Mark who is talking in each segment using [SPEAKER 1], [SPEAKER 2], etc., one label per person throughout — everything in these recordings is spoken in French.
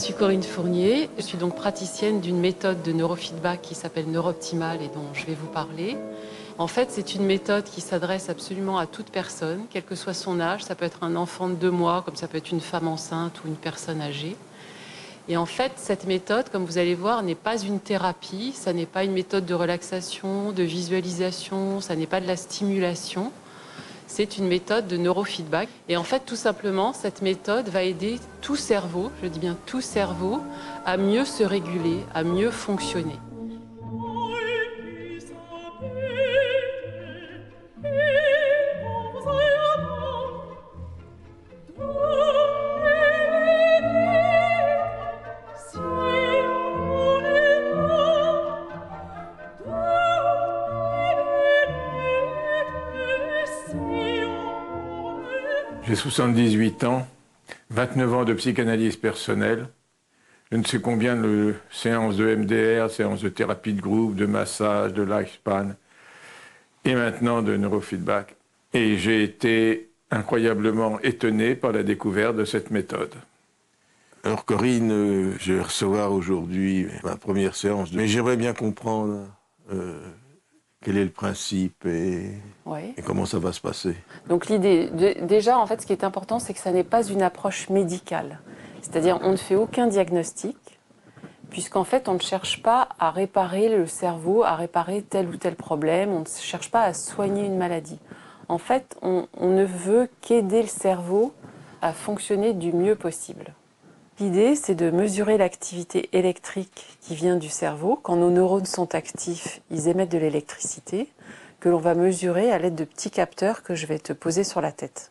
[SPEAKER 1] suis Corinne Fournier, je suis donc praticienne d'une méthode de neurofeedback qui s'appelle Neurooptimal et dont je vais vous parler. En fait, c'est une méthode qui s'adresse absolument à toute personne, quel que soit son âge. Ça peut être un enfant de 2 mois, comme ça peut être une femme enceinte ou une personne âgée. Et en fait, cette méthode, comme vous allez voir, n'est pas une thérapie, ça n'est pas une méthode de relaxation, de visualisation, ça n'est pas de la stimulation. C'est une méthode de neurofeedback. Et en fait, tout simplement, cette méthode va aider tout cerveau, je dis bien tout cerveau, à mieux se réguler, à mieux fonctionner.
[SPEAKER 2] J'ai 78 ans, 29 ans de psychanalyse personnelle, je ne sais combien de séances de MDR, séances de thérapie de groupe, de massage, de lifespan, et maintenant de neurofeedback. Et j'ai été incroyablement étonné par la découverte de cette méthode.
[SPEAKER 3] Alors Corinne, je vais recevoir aujourd'hui ma première séance, mais j'aimerais bien comprendre quel est le principe et comment ça va se passer.
[SPEAKER 1] Donc l'idée, déjà en fait ce qui est important c'est que ça n'est pas une approche médicale. C'est-à-dire on ne fait aucun diagnostic, puisqu'en fait on ne cherche pas à réparer le cerveau, à réparer tel ou tel problème, on ne cherche pas à soigner une maladie. En fait on ne veut qu'aider le cerveau à fonctionner du mieux possible. L'idée, c'est de mesurer l'activité électrique qui vient du cerveau. Quand nos neurones sont actifs, ils émettent de l'électricité que l'on va mesurer à l'aide de petits capteurs que je vais te poser sur la tête.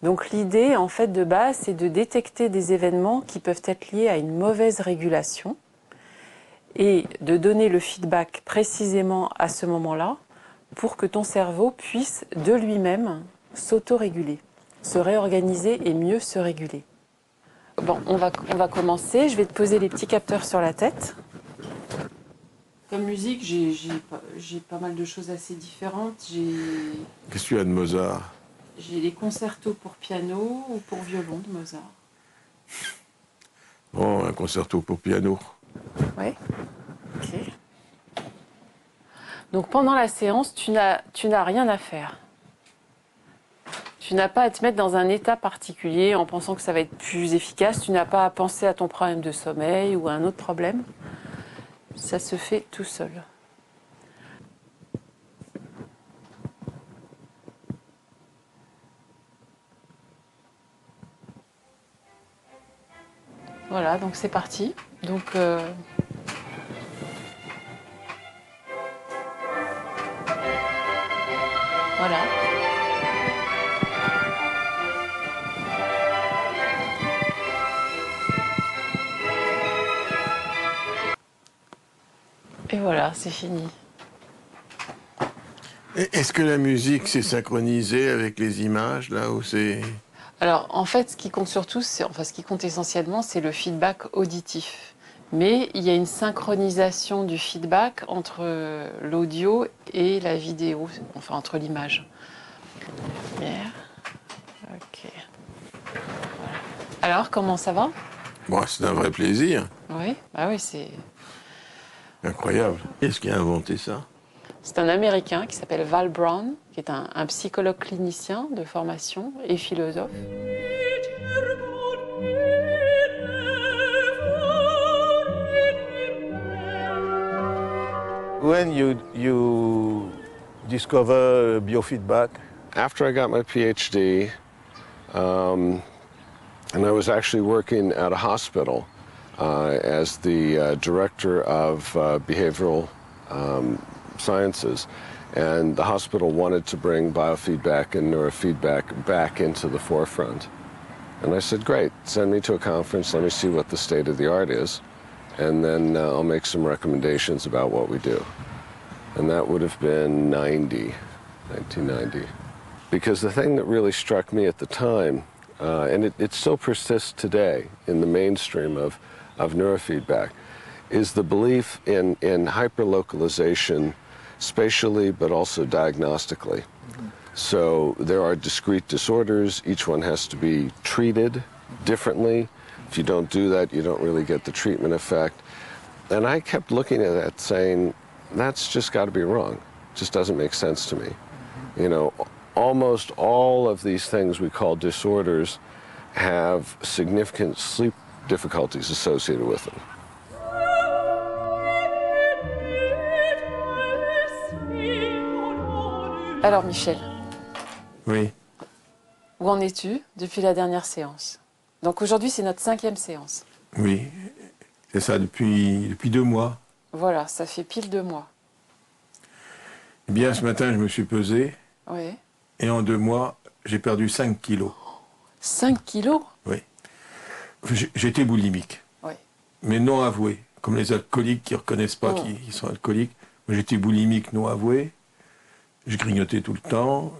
[SPEAKER 1] Donc l'idée, en fait, de base, c'est de détecter des événements qui peuvent être liés à une mauvaise régulation et de donner le feedback précisément à ce moment-là pour que ton cerveau puisse de lui-même s'auto-réguler, se réorganiser et mieux se réguler. Bon, on va commencer. Je vais te poser les petits capteurs sur la tête. Comme musique, j'ai pas mal de choses assez différentes.
[SPEAKER 3] Qu'est-ce que tu as de Mozart?
[SPEAKER 1] J'ai les concertos pour piano ou pour violon de Mozart.
[SPEAKER 3] Bon, un concerto pour piano.
[SPEAKER 1] Oui. Ok. Donc pendant la séance, tu n'as rien à faire. Tu n'as pas à te mettre dans un état particulier en pensant que ça va être plus efficace. Tu n'as pas à penser à ton problème de sommeil ou à un autre problème. Ça se fait tout seul. Voilà, donc c'est parti. Donc, voilà. Et voilà, c'est fini.
[SPEAKER 3] Est-ce que la musique s'est synchronisée avec les images, là, ou c'est...
[SPEAKER 1] Alors, en fait, ce qui compte surtout, ce qui compte essentiellement, c'est le feedback auditif. Mais il y a une synchronisation du feedback entre l'audio et la vidéo, enfin entre l'image. Lumière. Ok. Voilà. Alors, comment ça va?
[SPEAKER 3] Bon, c'est un vrai plaisir.
[SPEAKER 1] Oui, bah oui, c'est...
[SPEAKER 3] Incroyable. Qu'est-ce qui a inventé ça?
[SPEAKER 1] C'est un Américain qui s'appelle Val Brown, qui est un psychologue clinicien de formation et philosophe.
[SPEAKER 3] When you discover biofeedback?
[SPEAKER 4] After I got my PhD, and I was actually working at a hospital as the director of behavioral sciences, and the hospital wanted to bring biofeedback and neurofeedback back into the forefront. And I said, great, send me to a conference, let me see what the state of the art is, and then I'll make some recommendations about what we do. And that would have been 1990. Because the thing that really struck me at the time, and it still persists today in the mainstream of neurofeedback, is the belief in hyperlocalization spatially but also diagnostically. So there are discrete disorders, each one has to be treated differently, If you don't do that, you don't really get the treatment effect. And I kept looking at that saying, that's just got to be wrong. It just doesn't make sense to me. You know, almost all of these things we call disorders have significant sleep difficulties associated with them.
[SPEAKER 1] Alors Michel.
[SPEAKER 2] Oui.
[SPEAKER 1] Où en es-tu depuis la dernière séance? Donc aujourd'hui, c'est notre 5e séance.
[SPEAKER 2] Oui, c'est ça, depuis 2 mois.
[SPEAKER 1] Voilà, ça fait pile 2 mois.
[SPEAKER 2] Eh bien, ce matin, je me suis pesé.
[SPEAKER 1] Oui.
[SPEAKER 2] Et en 2 mois, j'ai perdu 5 kilos.
[SPEAKER 1] 5 kilos?
[SPEAKER 2] Oui. J'étais boulimique.
[SPEAKER 1] Oui.
[SPEAKER 2] Mais non avoué. Comme les alcooliques qui ne reconnaissent pas qu'ils sont alcooliques. Moi, j'étais boulimique non avoué. Je grignotais tout le temps.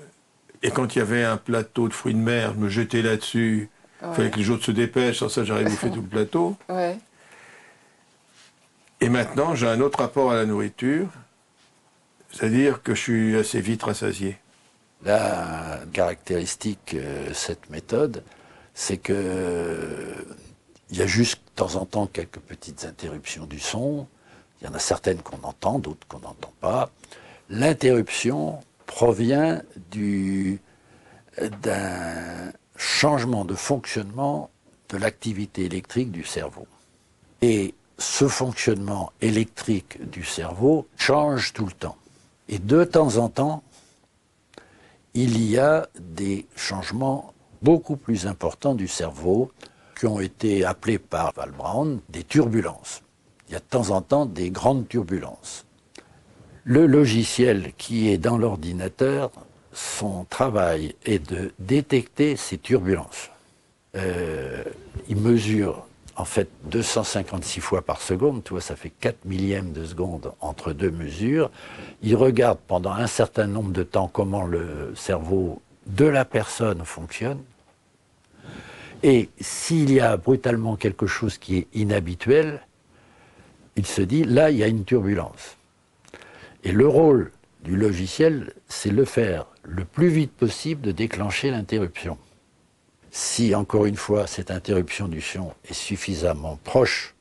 [SPEAKER 2] Et quand il y avait un plateau de fruits de mer, je me jetais là-dessus. Il fallait que les autres se dépêchent, sans ça j'arrive à bouffer tout le plateau.
[SPEAKER 1] Ouais.
[SPEAKER 2] Et maintenant, j'ai un autre rapport à la nourriture, c'est-à-dire que je suis assez vite rassasié.
[SPEAKER 5] La caractéristique de cette méthode, c'est que il y a juste de temps en temps quelques petites interruptions du son. Il y en a certaines qu'on entend, d'autres qu'on n'entend pas. L'interruption provient d'un changement de fonctionnement de l'activité électrique du cerveau. Et ce fonctionnement électrique du cerveau change tout le temps. Et de temps en temps, il y a des changements beaucoup plus importants du cerveau qui ont été appelés par Val Brown des turbulences. Il y a de temps en temps des grandes turbulences. Le logiciel qui est dans l'ordinateur, son travail est de détecter ces turbulences. Il mesure en fait 256 fois par seconde, tu vois, ça fait 4 millièmes de seconde entre 2 mesures. Il regarde pendant un certain nombre de temps comment le cerveau de la personne fonctionne. Et s'il y a brutalement quelque chose qui est inhabituel, il se dit, là, il y a une turbulence. Et le rôle du logiciel, c'est le faire le plus vite possible de déclencher l'interruption. Si, encore une fois, cette interruption du son est suffisamment proche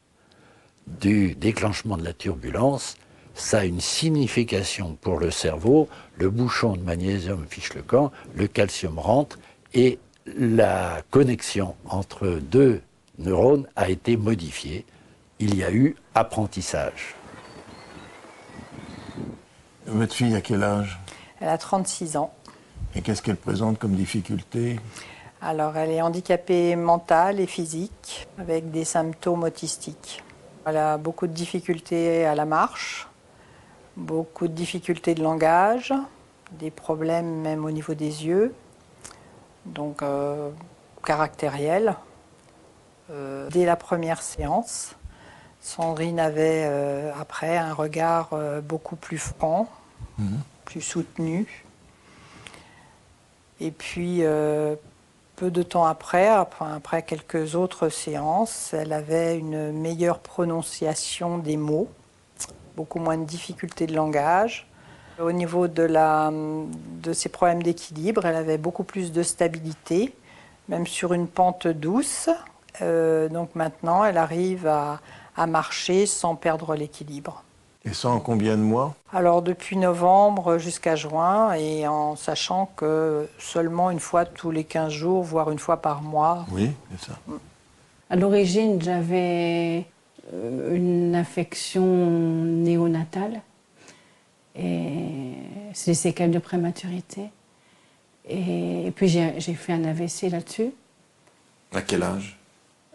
[SPEAKER 5] du déclenchement de la turbulence, ça a une signification pour le cerveau. Le bouchon de magnésium fiche le camp, le calcium rentre et la connexion entre 2 neurones a été modifiée. Il y a eu apprentissage.
[SPEAKER 3] Votre fille a quel âge?
[SPEAKER 6] Elle a 36 ans.
[SPEAKER 3] Et qu'est-ce qu'elle présente comme difficulté?
[SPEAKER 6] Alors, elle est handicapée mentale et physique, avec des symptômes autistiques. Elle a beaucoup de difficultés à la marche, beaucoup de difficultés de langage, des problèmes même au niveau des yeux, donc caractériels. Dès la première séance, Sandrine avait après un regard beaucoup plus franc, plus soutenu. Et puis, peu de temps après quelques autres séances, elle avait une meilleure prononciation des mots, beaucoup moins de difficultés de langage. Au niveau de ses problèmes d'équilibre, elle avait beaucoup plus de stabilité, même sur une pente douce. Donc maintenant, elle arrive à marcher sans perdre l'équilibre.
[SPEAKER 3] Et ça en combien de mois?
[SPEAKER 6] Alors depuis novembre jusqu'à juin, et en sachant que seulement une fois tous les 15 jours, voire une fois par mois.
[SPEAKER 3] Oui, c'est ça.
[SPEAKER 7] À l'origine, j'avais une affection néonatale, et c'est des séquelles de prématurité. Et puis j'ai fait un AVC là-dessus.
[SPEAKER 3] À quel âge?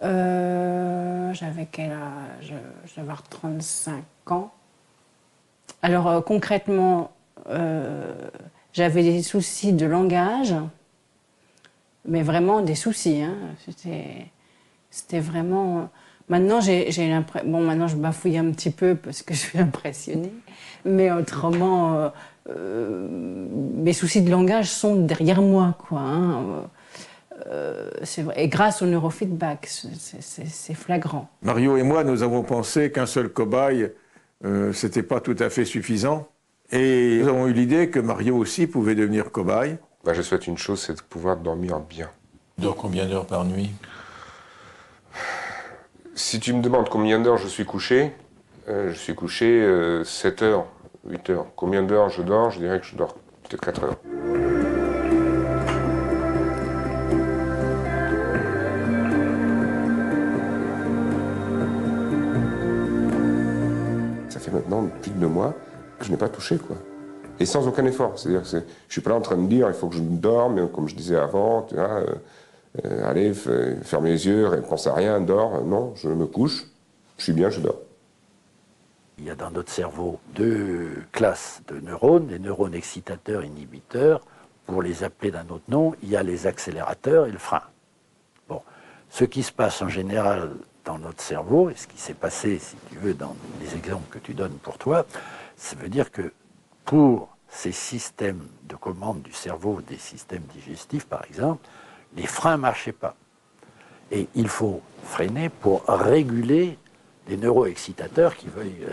[SPEAKER 7] J'avais quel âge? Je devais avoir 35 ans. Alors concrètement, j'avais des soucis de langage, mais vraiment des soucis. Hein. C'était vraiment... Maintenant, j'ai l'impression... Bon, maintenant, je bafouille un petit peu parce que je suis impressionnée, mais autrement, mes soucis de langage sont derrière moi, quoi. Hein. C'est vrai. Et grâce au neurofeedback, c'est flagrant.
[SPEAKER 2] Mario et moi, nous avons pensé qu'un seul cobaye, c'était pas tout à fait suffisant. Et nous avons eu l'idée que Mario aussi pouvait devenir cobaye.
[SPEAKER 8] Je souhaite une chose, c'est de pouvoir dormir bien.
[SPEAKER 3] Dors combien d'heures par nuit?
[SPEAKER 8] Si tu me demandes combien d'heures je suis couché 7 heures, 8 heures. Combien d'heures je dors? Je dirais que je dors peut-être 4 heures. Ça fait maintenant plus de 2 mois que je n'ai pas touché, quoi. Et sans aucun effort. C'est-à-dire que je ne suis pas là en train de dire il faut que je dorme, comme je disais avant, tu vois, allez, ferme les yeux, pense à rien, dors. Non, je me couche, je suis bien, je dors.
[SPEAKER 5] Il y a dans notre cerveau 2 classes de neurones, les neurones excitateurs, inhibiteurs. Pour les appeler d'un autre nom, il y a les accélérateurs et le frein. Bon, ce qui se passe en général dans notre cerveau, et ce qui s'est passé, si tu veux, dans les exemples que tu donnes pour toi, ça veut dire que pour ces systèmes de commande du cerveau, des systèmes digestifs par exemple, les freins ne marchaient pas. Et il faut freiner pour réguler les neuroexcitateurs qui veuillent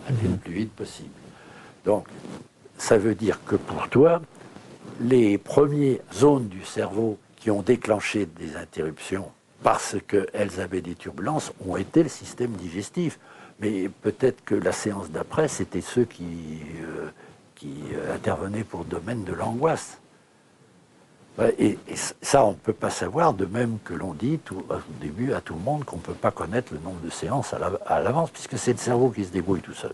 [SPEAKER 5] aller le plus vite possible. Donc, ça veut dire que pour toi, les premières zones du cerveau qui ont déclenché des interruptions parce qu'elles avaient des turbulences ont été le système digestif. Mais peut-être que la séance d'après, c'était ceux qui intervenaient pour le domaine de l'angoisse. Et ça, on ne peut pas savoir, de même que l'on dit au début à tout le monde qu'on ne peut pas connaître le nombre de séances à l'avance, puisque c'est le cerveau qui se débrouille tout seul.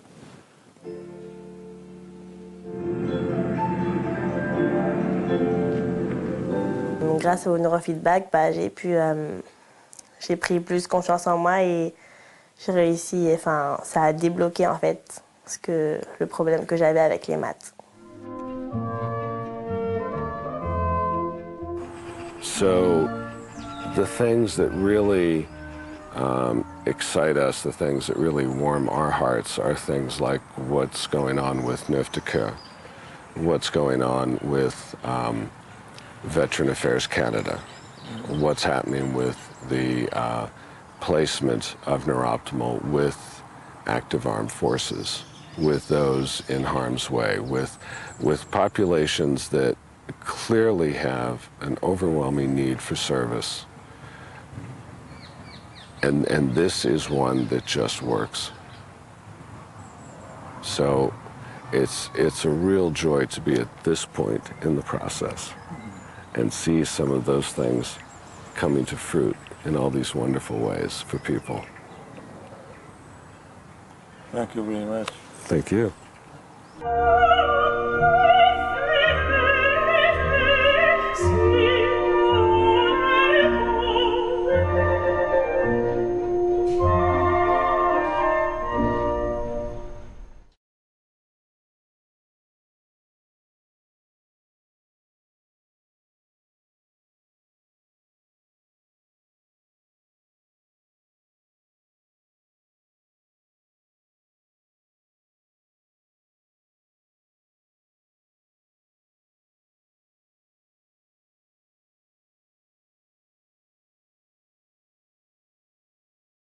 [SPEAKER 9] Grâce au neurofeedback, j'ai pris plus confiance en moi et j'ai réussi, ça a débloqué en fait le problème que j'avais avec les maths.
[SPEAKER 4] So the things that really excite us, the things that really warm our hearts are things like what's going on with Neuf de Coeur, what's going on with Veteran Affairs Canada, what's happening with the placement of Neuroptimal with active armed forces, with those in harm's way, with populations that clearly have an overwhelming need for service. And this is one that just works. So it's a real joy to be at this point in the process and see some of those things coming to fruit in all these wonderful ways for people.
[SPEAKER 3] Thank you very much.
[SPEAKER 4] Thank you.